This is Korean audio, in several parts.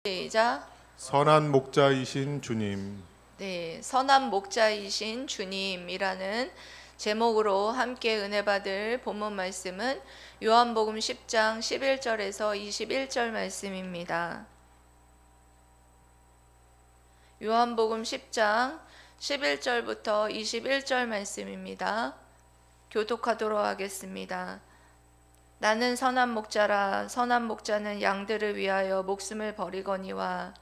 시작. 선한 목자이신 주님. 네, 선한 목자이신 주님이라는 제목으로 함께 은혜 받을 본문 말씀은 요한복음 10장 11절에서 21절 말씀입니다. 요한복음 10장 11절부터 21절 말씀입니다. 교독하도록 하겠습니다. 나는 선한 목자라. 선한 목자는 양들을 위하여 목숨을 버리거니와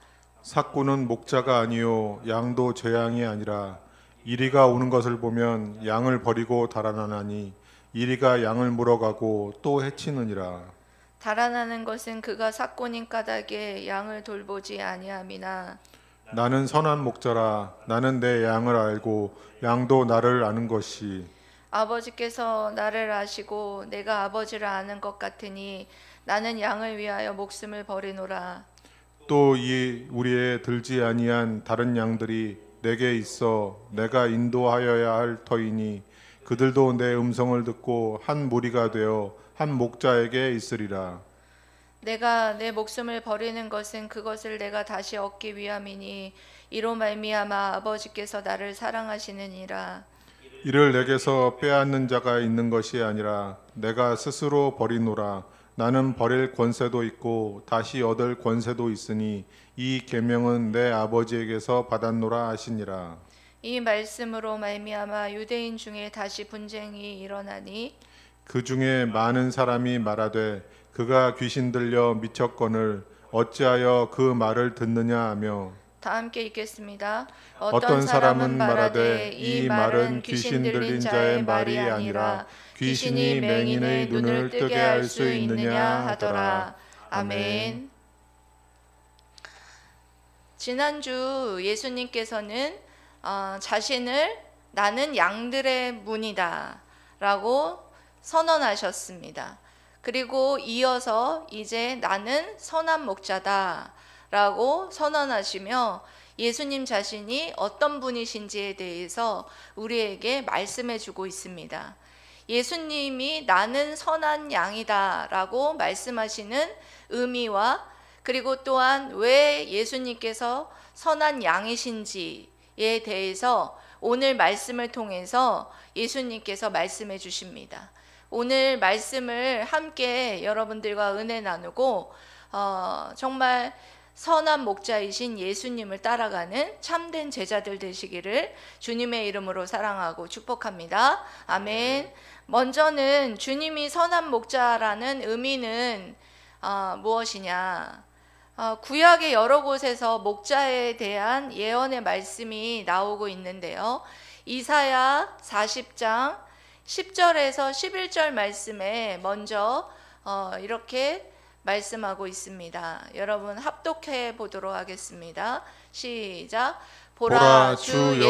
삭구는 목자가 아니요 양도 제 양이 아니라 이리가 오는 것을 보면 양을 버리고 달아나나니 이리가 양을 물어가고 또 해치느니라. 달아나는 것은 그가 삭고닌 까닭에 양을 돌보지 아니함이나 나는 선한 목자라. 나는 내 양을 알고 양도 나를 아는 것이 아버지께서 나를 아시고 내가 아버지를 아는 것 같으니 나는 양을 위하여 목숨을 버리노라. 또 이 우리의 들지 아니한 다른 양들이 내게 있어 내가 인도하여야 할 터이니 그들도 내 음성을 듣고 한 무리가 되어 한 목자에게 있으리라. 내가 내 목숨을 버리는 것은 그것을 내가 다시 얻기 위함이니 이로 말미암아 아버지께서 나를 사랑하시느니라. 이를 내게서 빼앗는 자가 있는 것이 아니라 내가 스스로 버리노라. 나는 버릴 권세도 있고 다시 얻을 권세도 있으니 이 계명은 내 아버지에게서 받았노라 하시니라. 이 말씀으로 말미암아 유대인 중에 다시 분쟁이 일어나니 그 중에 많은 사람이 말하되 그가 귀신 들려 미쳤거늘 어찌하여 그 말을 듣느냐 하며 다 함께 읽겠습니다. 어떤 사람은 말하되 이 말은 귀신 들린 자의 말이 아니라 귀신이 맹인의 눈을 뜨게 할 수 있느냐 하더라. 아멘. 지난주 예수님께서는 자신을 나는 양들의 문이다 라고 선언하셨습니다. 그리고 이어서 이제 나는 선한 목자다 라고 선언하시며 예수님 자신이 어떤 분이신지에 대해서 우리에게 말씀해 주고 있습니다. 예수님이 나는 선한 양이다 라고 말씀하시는 의미와 그리고 또한 왜 예수님께서 선한 양이신지에 대해서 오늘 말씀을 통해서 예수님께서 말씀해 주십니다. 오늘 말씀을 함께 여러분들과 은혜 나누고 정말 선한 목자이신 예수님을 따라가는 참된 제자들 되시기를 주님의 이름으로 사랑하고 축복합니다. 아멘. 먼저는 주님이 선한 목자라는 의미는 무엇이냐? 구약의 여러 곳에서 목자에 대한 예언의 말씀이 나오고 있는데요. 이사야 40장 10절에서 11절 말씀에 먼저 이렇게 말씀하고 있습니다. 여러분 합독해 보도록 하겠습니다. 시작. 보라 주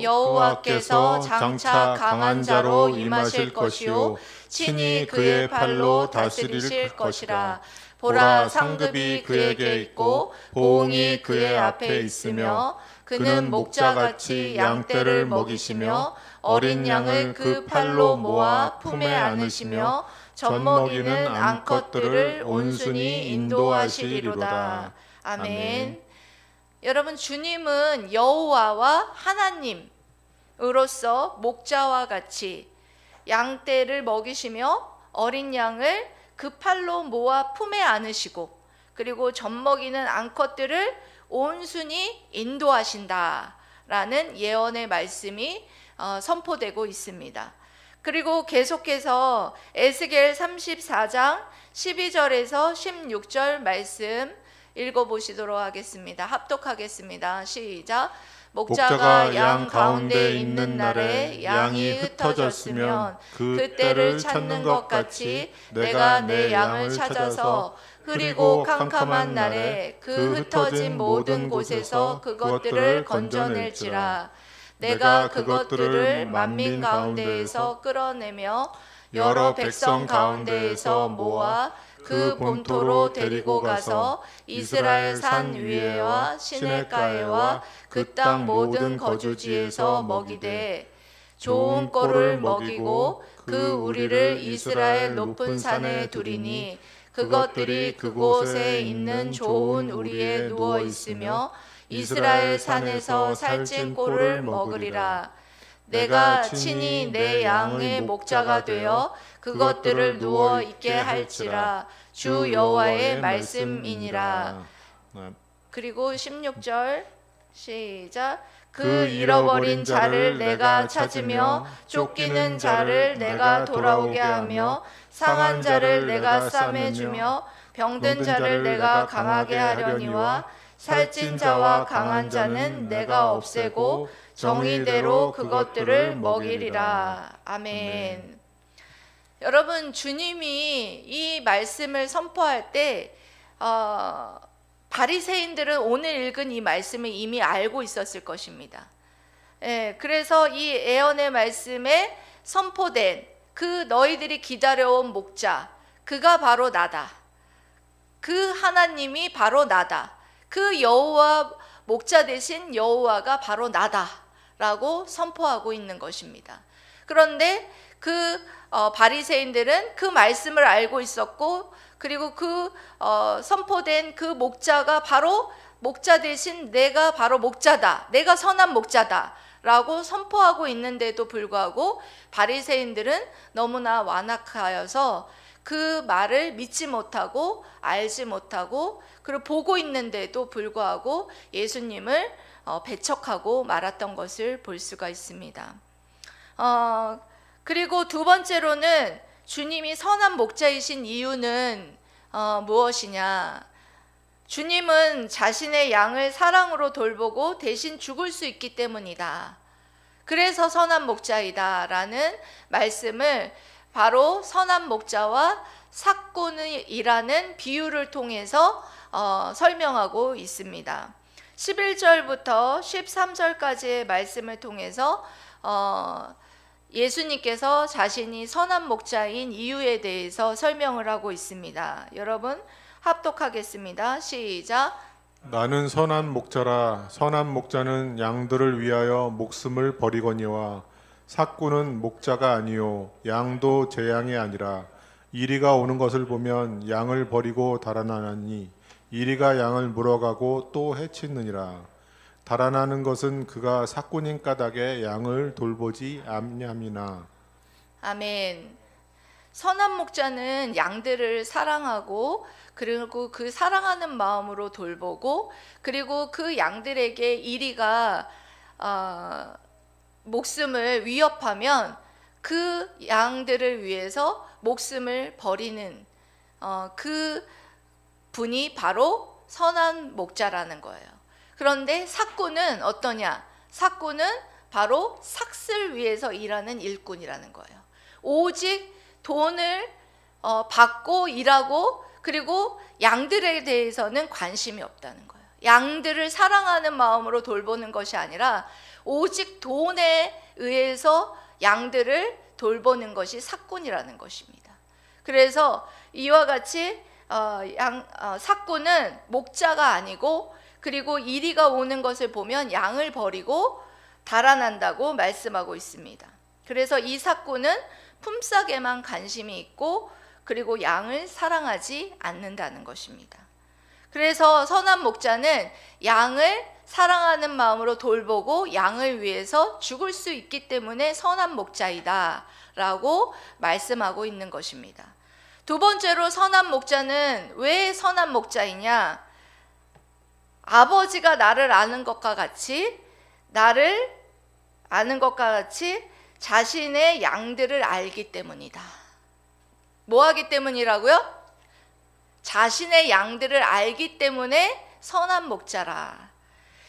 여호와께서 장차 강한 자로 임하실 것이요 친히 그의 팔로 다스리실 것이라. 보라 상급이 그에게 있고 보응이 그의 앞에 있으며 그는 목자같이 양떼를 먹이시며 어린 양을 그 팔로 모아 품에 안으시며 젖먹이는 암컷들을 온순히 인도하시리로다. 아멘. 여러분 주님은 여호와와 하나님으로서 목자와 같이 양떼를 먹이시며 어린 양을 그 팔로 모아 품에 안으시고 그리고 젖먹이는 암컷들을 온순히 인도하신다라는 예언의 말씀이 선포되고 있습니다. 그리고 계속해서 에스겔 34장 12절에서 16절 말씀 읽어보시도록 하겠습니다. 합독하겠습니다. 시작. 목자가 양 가운데 있는 날에 양이 흩어졌으면 그 때를 찾는 것 같이 내가 내 양을 찾아서 흐리고 캄캄한 날에 그 흩어진 모든 곳에서 그것들을 건져낼지라. 내가 그것들을 만민 가운데에서 끌어내며 여러 백성 가운데에서 모아 그 본토로 데리고 가서 이스라엘 산 위에와 시내가에와 그 땅 모든 거주지에서 먹이되 좋은 꼴을 먹이고 그 우리를 이스라엘 높은 산에 두리니 그것들이 그곳에 있는 좋은 우리에 누워 있으며 이스라엘 산에서 살찐 꼴을 먹으리라. 내가 친히 내 양의 목자가 되어 그것들을 누워 있게 할지라. 주 여호와의 말씀이니라. 그리고 16절 시작. 그 잃어버린 자를 내가 찾으며 쫓기는 자를 내가 돌아오게 하며 상한 자를 내가 싸매주며 병든 자를 내가 강하게 하려니와 살찐 자와 강한 자는 내가 없애고 정의대로 그것들을 먹이리라. 아멘. 여러분, 주님이 이 말씀을 선포할 때 바리새인들은 오늘 읽은 이 말씀을 이미 알고 있었을 것입니다. 그래서 이 예언의 말씀에 선포된 그 너희들이 기다려온 목자, 그가 바로 나다. 그 하나님이 바로 나다. 그 여호와 목자 되신 여호와가 바로 나다라고 선포하고 있는 것입니다. 그런데 그 바리새인들은 그 말씀을 알고 있었고, 그리고 그 선포된 그 목자가 바로 목자 대신 내가 바로 목자다, 내가 선한 목자다 라고 선포하고 있는데도 불구하고 바리새인들은 너무나 완악하여서 그 말을 믿지 못하고 알지 못하고, 그리고 보고 있는데도 불구하고 예수님을 배척하고 말았던 것을 볼 수가 있습니다. 그리고 두 번째로는 주님이 선한 목자이신 이유는 무엇이냐? 주님은 자신의 양을 사랑으로 돌보고 대신 죽을 수 있기 때문이다. 그래서 선한 목자이다 라는 말씀을 바로 선한 목자와 삭군이라는 비유를 통해서 설명하고 있습니다. 11절부터 13절까지의 말씀을 통해서 예수님께서 자신이 선한 목자인 이유에 대해서 설명을 하고 있습니다. 여러분 합독하겠습니다. 시작. 나는 선한 목자라. 선한 목자는 양들을 위하여 목숨을 버리거니와 삭군은 목자가 아니요 양도 제 양이 아니라 이리가 오는 것을 보면 양을 버리고 달아나니 이리가 양을 물어가고 또 해치느니라. 달아나는 것은 그가 삭군인 까닭에 양을 돌보지 않냐미나. 아멘. 선한 목자는 양들을 사랑하고, 그리고 그 사랑하는 마음으로 돌보고, 그리고 그 양들에게 이리가 목숨을 위협하면 그 양들을 위해서 목숨을 버리는 그 분이 바로 선한 목자라는 거예요. 그런데 삭군은 어떠냐? 삭군은 바로 삭슬 위해서 일하는 일꾼이라는 거예요. 오직 돈을 받고 일하고, 그리고 양들에 대해서는 관심이 없다는 거예요. 양들을 사랑하는 마음으로 돌보는 것이 아니라 오직 돈에 의해서 양들을 돌보는 것이 삭군이라는 것입니다. 그래서 이와 같이 삭군은 목자가 아니고, 그리고 이리가 오는 것을 보면 양을 버리고 달아난다고 말씀하고 있습니다. 그래서 이 삭군은 품삯에만 관심이 있고, 그리고 양을 사랑하지 않는다는 것입니다. 그래서 선한 목자는 양을 사랑하는 마음으로 돌보고 양을 위해서 죽을 수 있기 때문에 선한 목자이다 라고 말씀하고 있는 것입니다. 두 번째로 선한 목자는 왜 선한 목자이냐? 아버지가 나를 아는 것과 같이, 나를 아는 것과 같이 자신의 양들을 알기 때문이다. 뭐 하기 때문이라고요? 자신의 양들을 알기 때문에 선한 목자라.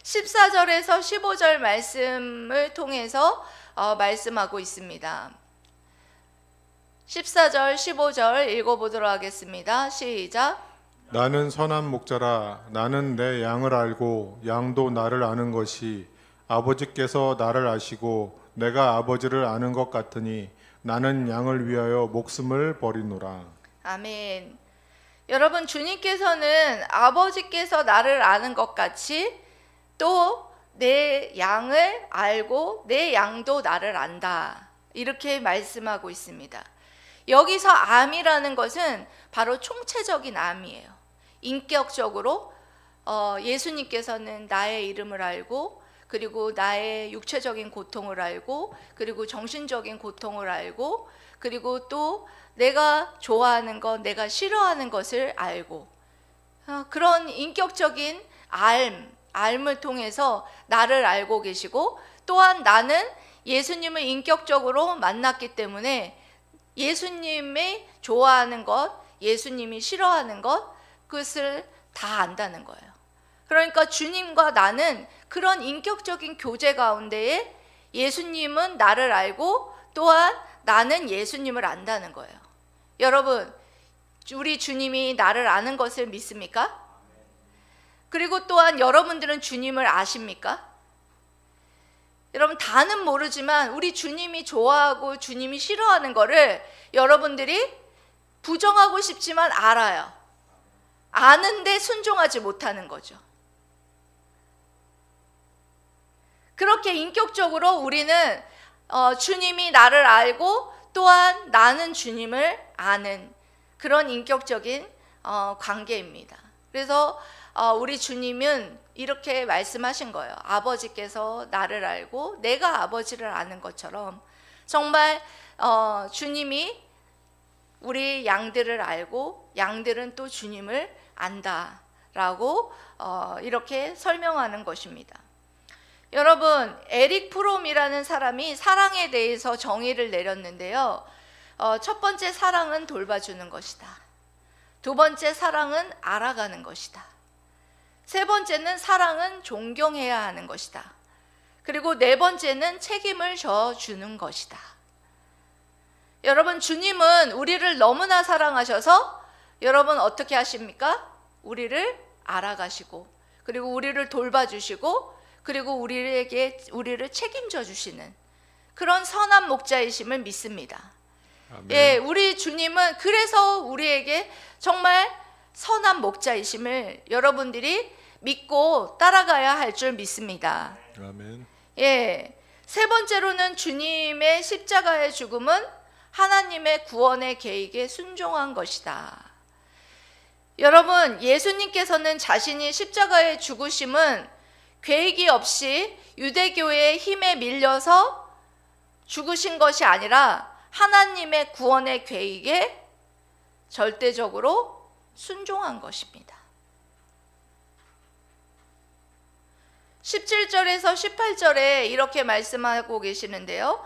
14절에서 15절 말씀을 통해서 말씀하고 있습니다. 14절, 15절 읽어보도록 하겠습니다. 시작. 나는 선한 목자라. 나는 내 양을 알고 양도 나를 아는 것이 아버지께서 나를 아시고 내가 아버지를 아는 것 같으니 나는 양을 위하여 목숨을 버리노라. 아멘. 여러분, 주님께서는 아버지께서 나를 아는 것 같이 또 내 양을 알고 내 양도 나를 안다, 이렇게 말씀하고 있습니다. 여기서 암이라는 것은 바로 총체적인 암이에요. 인격적으로 예수님께서는 나의 이름을 알고, 그리고 나의 육체적인 고통을 알고, 그리고 정신적인 고통을 알고, 그리고 또 내가 좋아하는 것, 내가 싫어하는 것을 알고, 그런 인격적인 알을 통해서 나를 알고 계시고, 또한 나는 예수님을 인격적으로 만났기 때문에 예수님이 좋아하는 것, 예수님이 싫어하는 것, 그것을 다 안다는 거예요. 그러니까 주님과 나는 그런 인격적인 교제 가운데에 예수님은 나를 알고 또한 나는 예수님을 안다는 거예요. 여러분, 우리 주님이 나를 아는 것을 믿습니까? 그리고 또한 여러분들은 주님을 아십니까? 여러분, 다는 모르지만 우리 주님이 좋아하고 주님이 싫어하는 거를 여러분들이 부정하고 싶지만 알아요. 아는데 순종하지 못하는 거죠. 그렇게 인격적으로 우리는 주님이 나를 알고 또한 나는 주님을 아는 그런 인격적인 관계입니다. 그래서 우리 주님은 이렇게 말씀하신 거예요. 아버지께서 나를 알고 내가 아버지를 아는 것처럼 정말 주님이 우리 양들을 알고 양들은 또 주님을 안다라고 이렇게 설명하는 것입니다. 여러분, 에릭 프롬이라는 사람이 사랑에 대해서 정의를 내렸는데요. 첫 번째, 사랑은 돌봐주는 것이다. 두 번째, 사랑은 알아가는 것이다. 세 번째는 사랑은 존경해야 하는 것이다. 그리고 네 번째는 책임을 져주는 것이다. 여러분, 주님은 우리를 너무나 사랑하셔서 여러분 어떻게 하십니까? 우리를 알아가시고, 그리고 우리를 돌봐주시고, 그리고 우리를 책임져 주시는 그런 선한 목자이심을 믿습니다. 아멘. 예, 우리 주님은 그래서 우리에게 정말 선한 목자이심을 여러분들이 믿고 따라가야 할 줄 믿습니다. 아멘. 예, 세 번째로는 주님의 십자가의 죽음은 하나님의 구원의 계획에 순종한 것이다. 여러분, 예수님께서는 자신이 십자가에 죽으심은 계획이 없이 유대교의 힘에 밀려서 죽으신 것이 아니라 하나님의 구원의 계획에 절대적으로 순종한 것입니다. 17절에서 18절에 이렇게 말씀하고 계시는데요.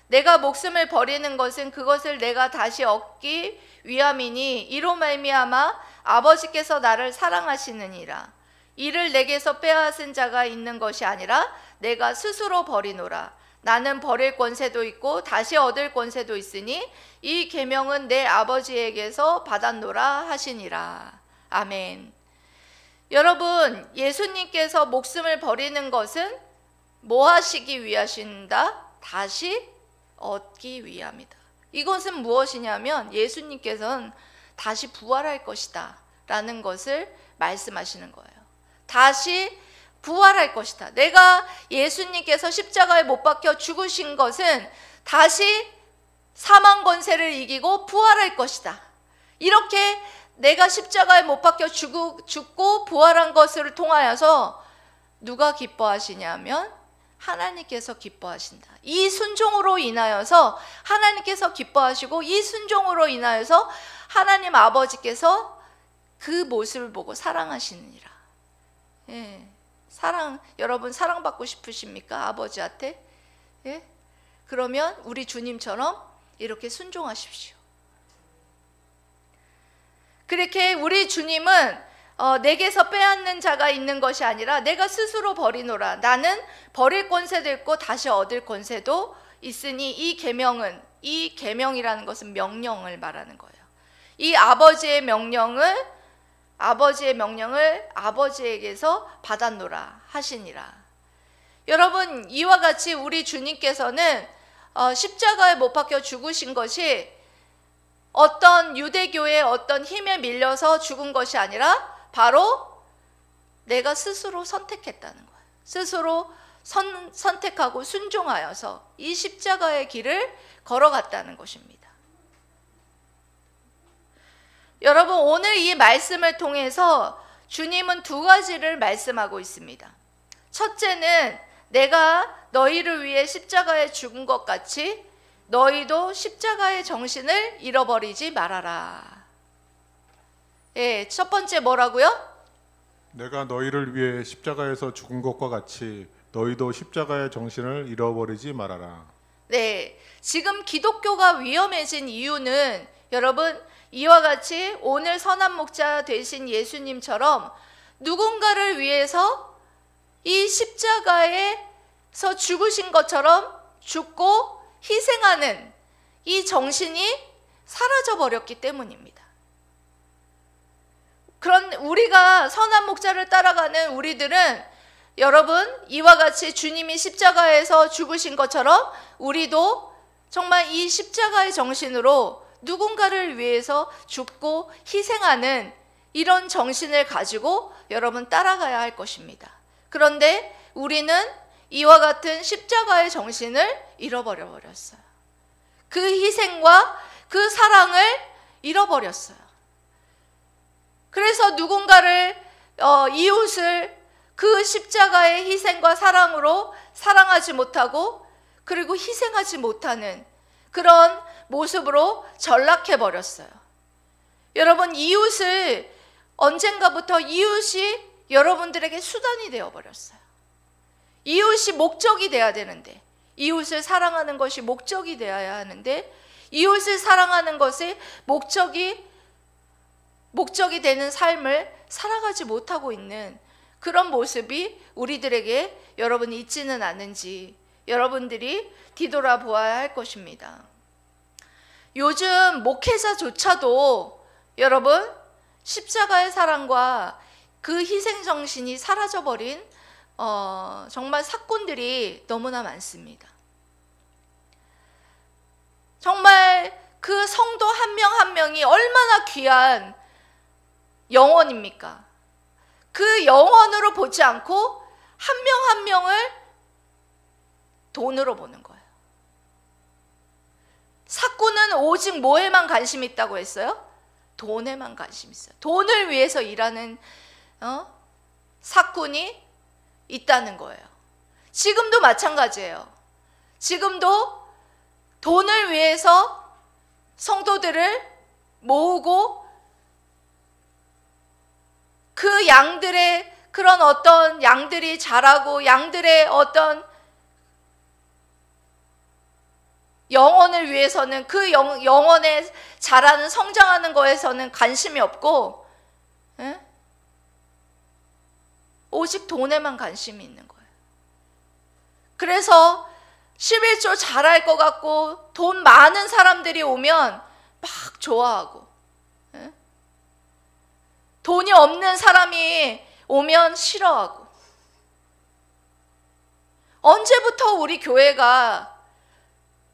내가 목숨을 버리는 것은 그것을 내가 다시 얻기 위함이니 이로 말미암아 아버지께서 나를 사랑하시느니라. 이를 내게서 빼앗은 자가 있는 것이 아니라 내가 스스로 버리노라. 나는 버릴 권세도 있고 다시 얻을 권세도 있으니 이 계명은 내 아버지에게서 받았노라 하시니라. 아멘. 여러분, 예수님께서 목숨을 버리는 것은 뭐 하시기 위하신다? 다시 얻기 위함이다. 이것은 무엇이냐면 예수님께서는 다시 부활할 것이다 라는 것을 말씀하시는 거예요. 다시 부활할 것이다. 내가 예수님께서 십자가에 못 박혀 죽으신 것은 다시 사망 권세를 이기고 부활할 것이다. 이렇게 내가 십자가에 못 박혀 죽고 부활한 것을 통하여서 누가 기뻐하시냐면 하나님께서 기뻐하신다. 이 순종으로 인하여서 하나님께서 기뻐하시고 이 순종으로 인하여서 하나님 아버지께서 그 모습을 보고 사랑하시느니라. 예, 여러분 사랑받고 싶으십니까? 아버지한테? 예? 그러면 우리 주님처럼 이렇게 순종하십시오. 그렇게 우리 주님은 내게서 빼앗는 자가 있는 것이 아니라 내가 스스로 버리노라. 나는 버릴 권세도 있고 다시 얻을 권세도 있으니 이 계명이라는 것은 명령을 말하는 거예요. 이 아버지의 명령을 아버지에게서 받았노라 하시니라. 여러분, 이와 같이 우리 주님께서는 십자가에 못 박혀 죽으신 것이 어떤 유대교의 어떤 힘에 밀려서 죽은 것이 아니라 바로 내가 스스로 선택했다는 거예요. 스스로 선택하고 순종하여서 이 십자가의 길을 걸어갔다는 것입니다. 여러분, 오늘 이 말씀을 통해서 주님은 두 가지를 말씀하고 있습니다. 첫째는 내가 너희를 위해 십자가에 죽은 것 같이 너희도 십자가의 정신을 잃어버리지 말아라. 예, 첫 번째 뭐라고요? 내가 너희를 위해 십자가에서 죽은 것과 같이 너희도 십자가의 정신을 잃어버리지 말아라. 네, 지금 기독교가 위험해진 이유는 여러분, 이와 같이 오늘 선한 목자 되신 예수님처럼 누군가를 위해서 이 십자가에서 죽으신 것처럼 죽고 희생하는 이 정신이 사라져 버렸기 때문입니다. 그런 우리가 선한 목자를 따라가는 우리들은 여러분, 이와 같이 주님이 십자가에서 죽으신 것처럼 우리도 정말 이 십자가의 정신으로 누군가를 위해서 죽고 희생하는 이런 정신을 가지고 여러분 따라가야 할 것입니다. 그런데 우리는 이와 같은 십자가의 정신을 잃어버려 버렸어요. 그 희생과 그 사랑을 잃어버렸어요. 그래서 누군가를 이웃을 그 십자가의 희생과 사랑으로 사랑하지 못하고 그리고 희생하지 못하는 그런 모습으로 전락해 버렸어요. 여러분, 이웃을 언젠가부터 이웃이 여러분들에게 수단이 되어 버렸어요. 이웃이 목적이 돼야 되는데, 이웃을 사랑하는 것이 목적이 되어야 하는데, 이웃을 사랑하는 것이 목적이 되는 삶을 살아가지 못하고 있는 그런 모습이 우리들에게 여러분 있지는 않은지 여러분들이 뒤돌아보아야 할 것입니다. 요즘 목회자조차도 여러분 십자가의 사랑과 그 희생정신이 사라져버린 정말 사건들이 너무나 많습니다. 정말 그 성도 한 명 한 명이 얼마나 귀한 영혼입니까? 그 영혼으로 보지 않고 한 명 한 명을 돈으로 보는 거예요. 사꾼은 오직 뭐에만 관심 있다고 했어요? 돈에만 관심 있어요. 돈을 위해서 일하는 사꾼이 있다는 거예요. 지금도 마찬가지예요. 지금도 돈을 위해서 성도들을 모으고 그 양들의 그런 어떤 양들이 자라고 양들의 어떤 영혼을 위해서는 그 영혼에 자라는 성장하는 거에서는 관심이 없고 오직 돈에만 관심이 있는 거예요. 그래서 11조 잘할 것 같고 돈 많은 사람들이 오면 막 좋아하고 돈이 없는 사람이 오면 싫어하고 언제부터 우리 교회가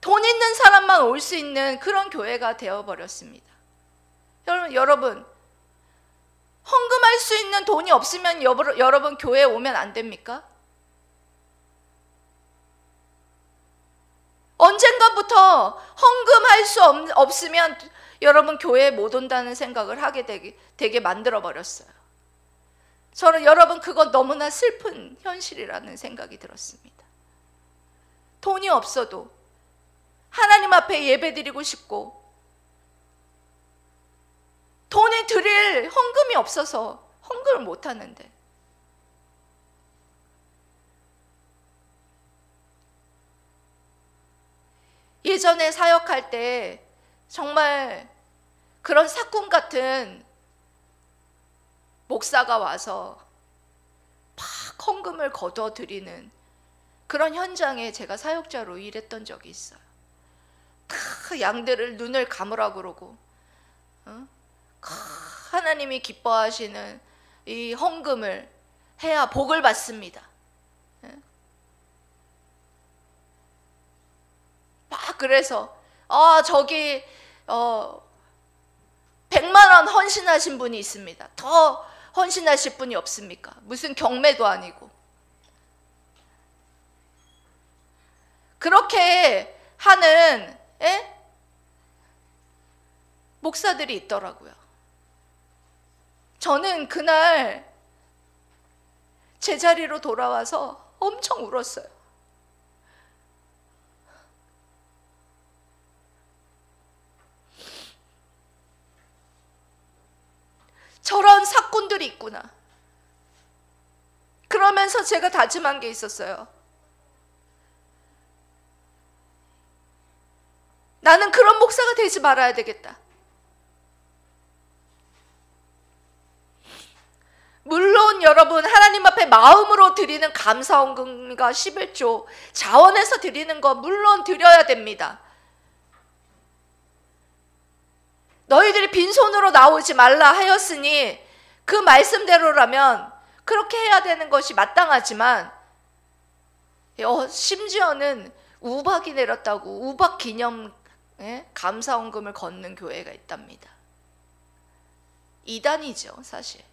돈 있는 사람만 올 수 있는 그런 교회가 되어버렸습니다. 여러분 헌금할 수 있는 돈이 없으면 여러분 교회에 오면 안 됩니까? 언젠가부터 헌금할 수 없으면 여러분 교회에 못 온다는 생각을 하게 되게 만들어버렸어요. 저는 여러분 그건 너무나 슬픈 현실이라는 생각이 들었습니다. 돈이 없어도 하나님 앞에 예배드리고 싶고 돈이 드릴 헌금이 없어서 헌금을 못 하는데 예전에 사역할 때 정말 그런 사꾼 같은 목사가 와서 막 헌금을 거둬들이는 그런 현장에 제가 사역자로 일했던 적이 있어요. 그 양들을 눈을 감으라고 그러고 하나님이 기뻐하시는 이 헌금을 해야 복을 받습니다. 막 그래서 저기 100만 원 헌신하신 분이 있습니다. 더 헌신하실 분이 없습니까? 무슨 경매도 아니고 그렇게 하는 목사들이 있더라고요. 저는 그날 제자리로 돌아와서 엄청 울었어요. 저런 사꾼들이 있구나. 그러면서 제가 다짐한 게 있었어요. 나는 그런 목사가 되지 말아야 되겠다. 물론 여러분, 하나님 앞에 마음으로 드리는 감사헌금과 11조 자원해서 드리는 거 물론 드려야 됩니다. 너희들이 빈손으로 나오지 말라 하였으니 그 말씀대로라면 그렇게 해야 되는 것이 마땅하지만, 심지어는 우박이 내렸다고 우박 기념 감사헌금을 걷는 교회가 있답니다. 이단이죠, 사실.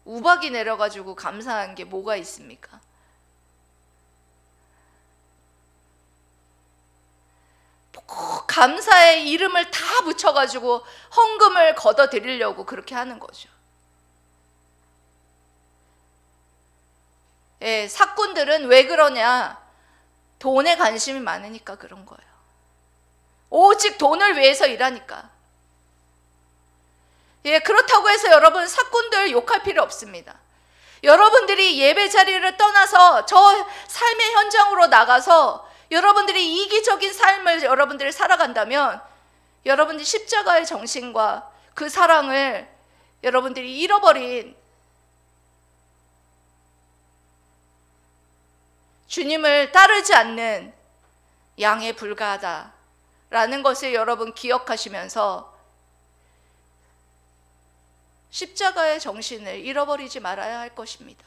우박이 내려가지고 감사한 게 뭐가 있습니까? 감사의 이름을 다 붙여가지고 헌금을 걷어드리려고 그렇게 하는 거죠. 예, 사꾼들은 왜 그러냐? 돈에 관심이 많으니까 그런 거예요. 오직 돈을 위해서 일하니까. 예, 그렇다고 해서 여러분 사꾼들 욕할 필요 없습니다. 여러분들이 예배 자리를 떠나서 저 삶의 현장으로 나가서 여러분들이 이기적인 삶을 여러분들이 살아간다면 여러분들이 십자가의 정신과 그 사랑을 여러분들이 잃어버린, 주님을 따르지 않는 양에 불과하다라는 것을 여러분 기억하시면서 십자가의 정신을 잃어버리지 말아야 할 것입니다.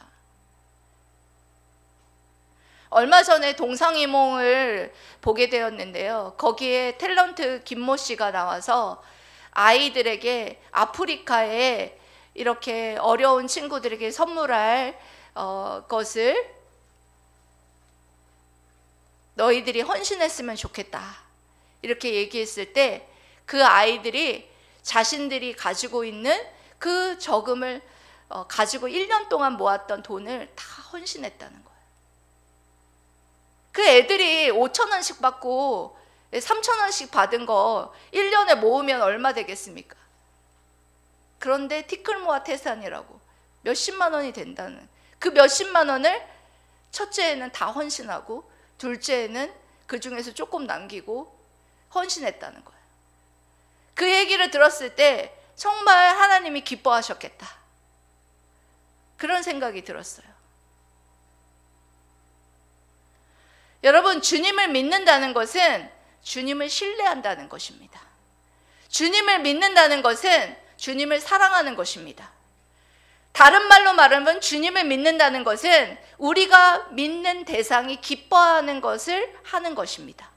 얼마 전에 동상이몽을 보게 되었는데요. 거기에 탤런트 김모 씨가 나와서 아이들에게 아프리카에 이렇게 어려운 친구들에게 선물할 것을 너희들이 헌신했으면 좋겠다, 이렇게 얘기했을 때 그 아이들이 자신들이 가지고 있는 그 저금을 가지고 1년 동안 모았던 돈을 다 헌신했다는 거예요. 그 애들이 5,000원씩 받고 3,000원씩 받은 거 1년에 모으면 얼마 되겠습니까? 그런데 티끌모아 태산이라고 몇십만 원이 된다는, 그 몇십만 원을 첫째에는 다 헌신하고 둘째에는 그 중에서 조금 남기고 헌신했다는 거예요. 그 얘기를 들었을 때 정말 하나님이 기뻐하셨겠다, 그런 생각이 들었어요. 여러분, 주님을 믿는다는 것은 주님을 신뢰한다는 것입니다. 주님을 믿는다는 것은 주님을 사랑하는 것입니다. 다른 말로 말하면 주님을 믿는다는 것은 우리가 믿는 대상이 기뻐하는 것을 하는 것입니다.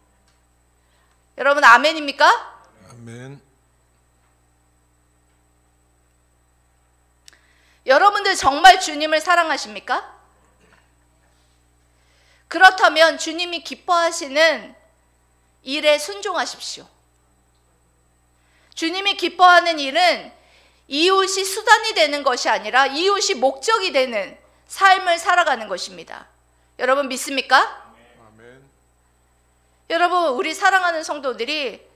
여러분, 아멘입니까? 아멘. 여러분들 정말 주님을 사랑하십니까? 그렇다면 주님이 기뻐하시는 일에 순종하십시오. 주님이 기뻐하는 일은 이웃이 수단이 되는 것이 아니라 이웃이 목적이 되는 삶을 살아가는 것입니다. 여러분 믿습니까? 아멘. 여러분, 우리 사랑하는 성도들이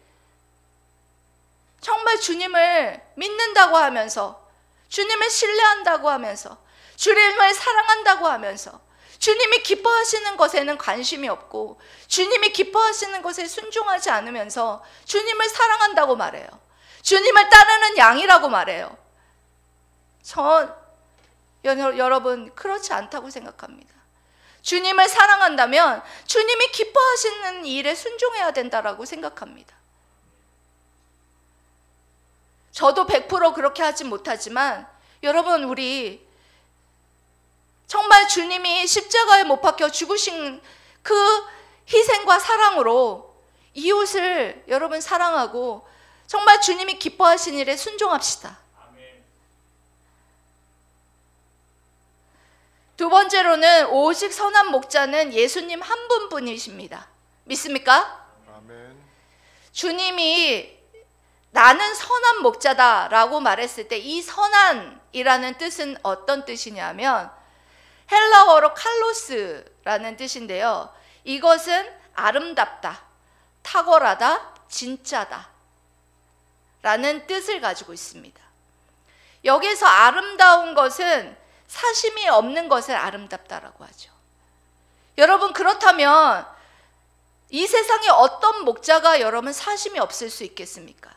정말 주님을 믿는다고 하면서, 주님을 신뢰한다고 하면서, 주님을 사랑한다고 하면서 주님이 기뻐하시는 것에는 관심이 없고 주님이 기뻐하시는 것에 순종하지 않으면서 주님을 사랑한다고 말해요. 주님을 따르는 양이라고 말해요. 여러분, 그렇지 않다고 생각합니다. 주님을 사랑한다면 주님이 기뻐하시는 일에 순종해야 된다라고 생각합니다. 저도 100% 그렇게 하지 못하지만 여러분, 우리 정말 주님이 십자가에 못 박혀 죽으신 그 희생과 사랑으로 이웃을 여러분 사랑하고 정말 주님이 기뻐하신 일에 순종합시다. 두 번째로는 오직 선한 목자는 예수님 한 분뿐이십니다. 믿습니까? 아멘. 주님이 나는 선한 목자다라고 말했을 때 이 선한이라는 뜻은 어떤 뜻이냐면 헬라어로 칼로스라는 뜻인데요. 이것은 아름답다, 탁월하다, 진짜다 라는 뜻을 가지고 있습니다. 여기서 아름다운 것은 사심이 없는 것을 아름답다라고 하죠. 여러분, 그렇다면 이 세상에 어떤 목자가 여러분 사심이 없을 수 있겠습니까?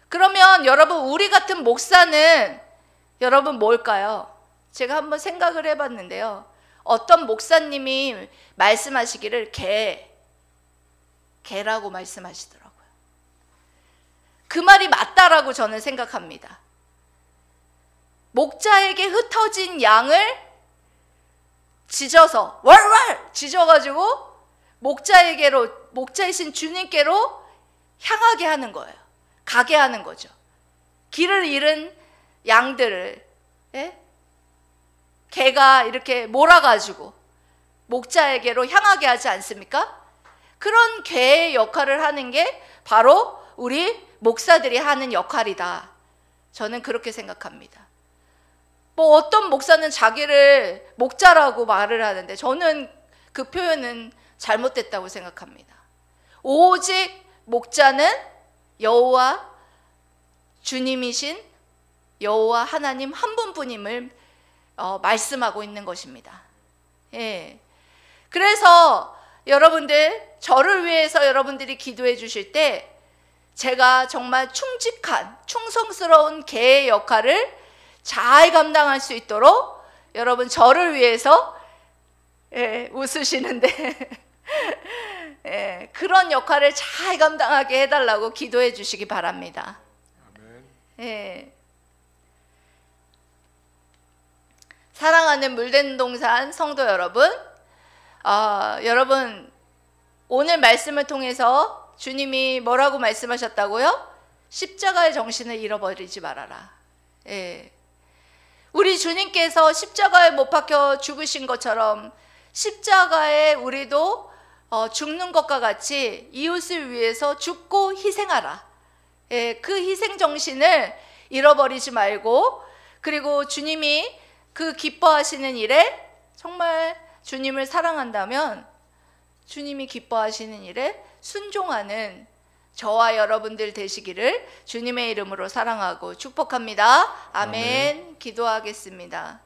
그러면 여러분, 우리 같은 목사는 여러분 뭘까요? 제가 한번 생각을 해봤는데요. 어떤 목사님이 말씀하시기를 개라고 말씀하시더라고요. 그 말이 맞다라고 저는 생각합니다. 목자에게 흩어진 양을 짖어서 월월 짖어가지고 목자이신 주님께로 향하게 하는 거예요. 가게 하는 거죠. 길을 잃은 양들을 개가 이렇게 몰아가지고 목자에게로 향하게 하지 않습니까? 그런 개의 역할을 하는 게 바로 우리 목사들이 하는 역할이다. 저는 그렇게 생각합니다. 뭐 어떤 목사는 자기를 목자라고 말을 하는데 저는 그 표현은 잘못됐다고 생각합니다. 오직 목자는 여호와 주님이신 여호와 하나님 한 분뿐임을 말씀하고 있는 것입니다. 예. 그래서 여러분들, 저를 위해서 여러분들이 기도해 주실 때 제가 정말 충직한 충성스러운 개의 역할을 잘 감당할 수 있도록 여러분 저를 위해서 웃으시는데 그런 역할을 잘 감당하게 해달라고 기도해 주시기 바랍니다. 아멘. 사랑하는 물된 동산 성도 여러분, 여러분 오늘 말씀을 통해서 주님이 뭐라고 말씀하셨다고요? 십자가의 정신을 잃어버리지 말아라. 우리 주님께서 십자가에 못 박혀 죽으신 것처럼 십자가에 우리도 죽는 것과 같이 이웃을 위해서 죽고 희생하라. 그 희생 정신을 잃어버리지 말고, 그리고 주님이 그 기뻐하시는 일에 정말 주님을 사랑한다면 주님이 기뻐하시는 일에 순종하는 저와 여러분들 되시기를 주님의 이름으로 사랑하고 축복합니다. 아멘. 기도하겠습니다.